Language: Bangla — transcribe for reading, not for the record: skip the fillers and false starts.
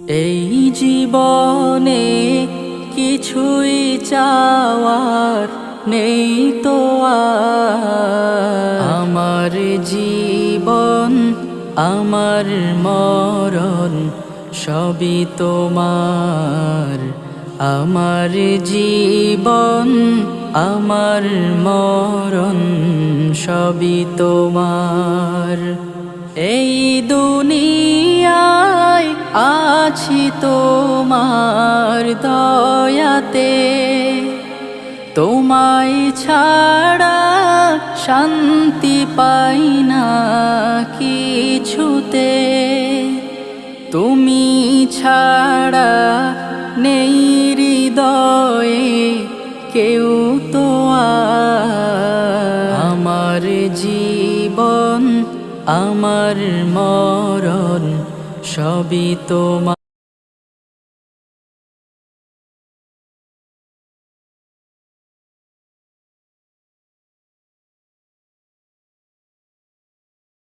এই জীবনে কিছুই চাওয়ার নেই তো আর। আমার জীবন আমার মরণ সবই তোমার। আমার জীবন আমার মরণ সবই তোমার। এই দুনিয়ায় আছি তোমার দয়াতে, তোমায় ছাড়া শান্তি পাই না কিছুতে। তুমি ছাড়া নেই হৃদয়ে কেউ তো আর। আমার জীবন আমার মরণ সবই তোমার।